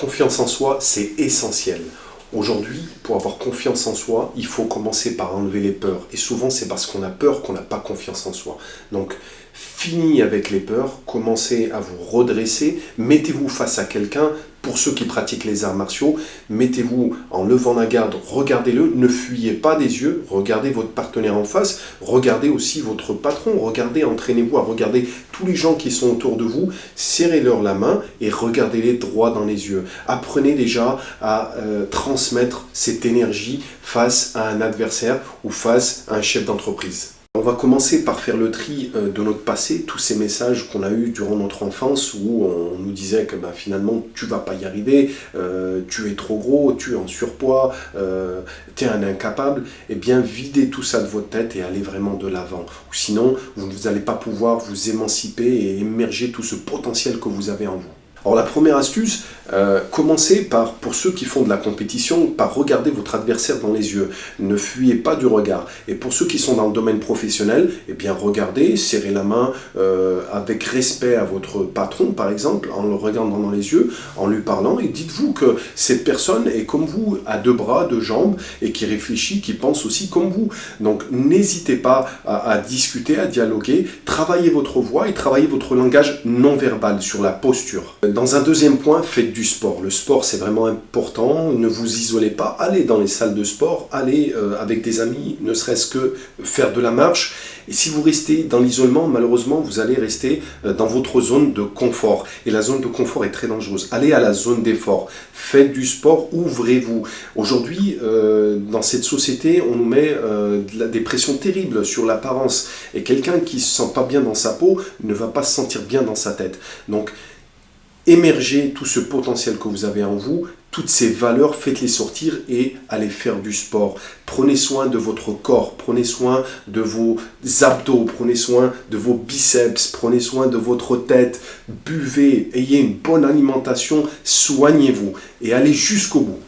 confiance en soi, c'est essentiel. Aujourd'hui, pour avoir confiance en soi, il faut commencer par enlever les peurs. Et souvent, c'est parce qu'on a peur qu'on n'a pas confiance en soi. Donc, fini avec les peurs, commencez à vous redresser, mettez-vous face à quelqu'un. Pour ceux qui pratiquent les arts martiaux, mettez-vous en levant la garde, regardez-le, ne fuyez pas des yeux, regardez votre partenaire en face, regardez aussi votre patron, regardez, entraînez-vous à regarder tous les gens qui sont autour de vous, serrez-leur la main et regardez-les droit dans les yeux. Apprenez déjà à transmettre cette énergie face à un adversaire ou face à un chef d'entreprise. On va commencer par faire le tri de notre passé, tous ces messages qu'on a eus durant notre enfance où on nous disait que finalement tu vas pas y arriver, tu es trop gros, tu es en surpoids, tu es un incapable. Eh bien videz tout ça de votre tête et allez vraiment de l'avant. Ou sinon vous n'allez pas pouvoir vous émanciper et émerger tout ce potentiel que vous avez en vous. Alors la première astuce, commencez par, pour ceux qui font de la compétition, par regarder votre adversaire dans les yeux. Ne fuyez pas du regard. Et pour ceux qui sont dans le domaine professionnel, eh bien regardez, serrez la main avec respect à votre patron, par exemple, en le regardant dans les yeux, en lui parlant, et dites-vous que cette personne est comme vous, à deux bras, deux jambes, et qui réfléchit, qui pense aussi comme vous. Donc n'hésitez pas à discuter, à dialoguer, travaillez votre voix et travaillez votre langage non verbal sur la posture. Dans un deuxième point, faites du sport. Le sport, c'est vraiment important. Ne vous isolez pas. Allez dans les salles de sport. Allez avec des amis, ne serait-ce que faire de la marche. Et si vous restez dans l'isolement, malheureusement, vous allez rester dans votre zone de confort. Et la zone de confort est très dangereuse. Allez à la zone d'effort. Faites du sport, ouvrez-vous. Aujourd'hui, dans cette société, on nous met des pressions terribles sur l'apparence. Et quelqu'un qui ne se sent pas bien dans sa peau ne va pas se sentir bien dans sa tête. Donc, émergez tout ce potentiel que vous avez en vous, toutes ces valeurs, faites-les sortir et allez faire du sport. Prenez soin de votre corps, prenez soin de vos abdos, prenez soin de vos biceps, prenez soin de votre tête, buvez, ayez une bonne alimentation, soignez-vous et allez jusqu'au bout.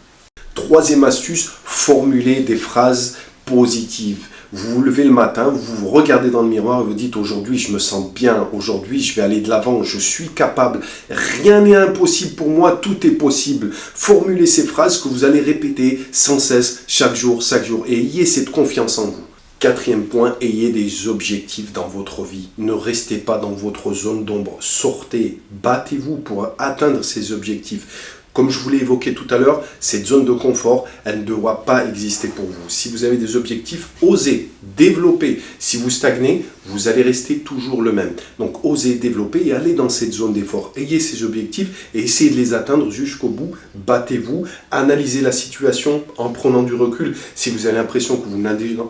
Troisième astuce, formulez des phrases positives. Vous vous levez le matin, vous vous regardez dans le miroir et vous dites aujourd'hui je me sens bien, aujourd'hui je vais aller de l'avant, je suis capable, rien n'est impossible pour moi, tout est possible. Formulez ces phrases que vous allez répéter sans cesse, chaque jour, et ayez cette confiance en vous. Quatrième point, ayez des objectifs dans votre vie. Ne restez pas dans votre zone d'ombre, sortez, battez-vous pour atteindre ces objectifs. Comme je vous l'ai évoqué tout à l'heure, cette zone de confort, elle ne doit pas exister pour vous. Si vous avez des objectifs, osez, développez. Si vous stagnez, vous allez rester toujours le même. Donc osez, développer et allez dans cette zone d'effort. Ayez ces objectifs et essayez de les atteindre jusqu'au bout. Battez-vous, analysez la situation en prenant du recul si vous avez l'impression que vous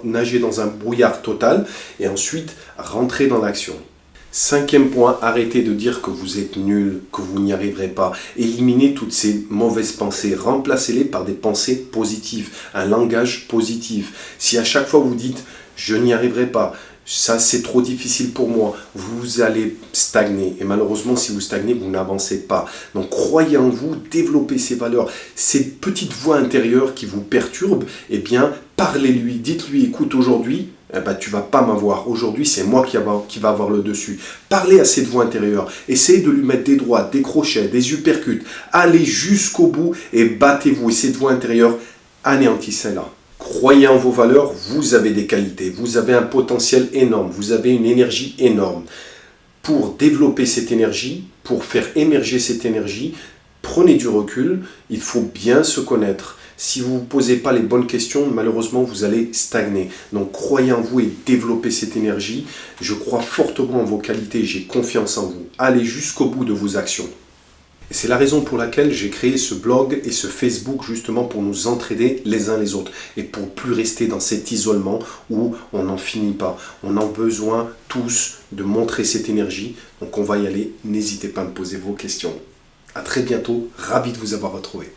nagez dans un brouillard total. Et ensuite, rentrez dans l'action. Cinquième point, arrêtez de dire que vous êtes nul, que vous n'y arriverez pas. Éliminez toutes ces mauvaises pensées, remplacez-les par des pensées positives, un langage positif. Si à chaque fois vous dites « je n'y arriverai pas », ça c'est trop difficile pour moi, vous allez stagner. Et malheureusement, si vous stagnez, vous n'avancez pas. Donc croyez en vous, développez ces valeurs. Ces petites voix intérieures qui vous perturbent, eh bien parlez-lui, dites-lui « écoute, aujourd'hui, tu vas pas m'avoir. Aujourd'hui, c'est moi qui va avoir le dessus. » Parlez à cette voix intérieure. Essayez de lui mettre des droites, des crochets, des uppercuts. Allez jusqu'au bout et battez-vous. Et cette voix intérieure, anéantissez-la. Croyez en vos valeurs, vous avez des qualités, vous avez un potentiel énorme, vous avez une énergie énorme. Pour développer cette énergie, pour faire émerger cette énergie, prenez du recul, il faut bien se connaître. Si vous ne vous posez pas les bonnes questions, malheureusement, vous allez stagner. Donc, croyez en vous et développez cette énergie. Je crois fortement en vos qualités, j'ai confiance en vous. Allez jusqu'au bout de vos actions. Et c'est la raison pour laquelle j'ai créé ce blog et ce Facebook justement pour nous entraider les uns les autres et pour plus rester dans cet isolement où on n'en finit pas. On a besoin tous de montrer cette énergie. Donc, on va y aller. N'hésitez pas à me poser vos questions. À très bientôt. Ravi de vous avoir retrouvé.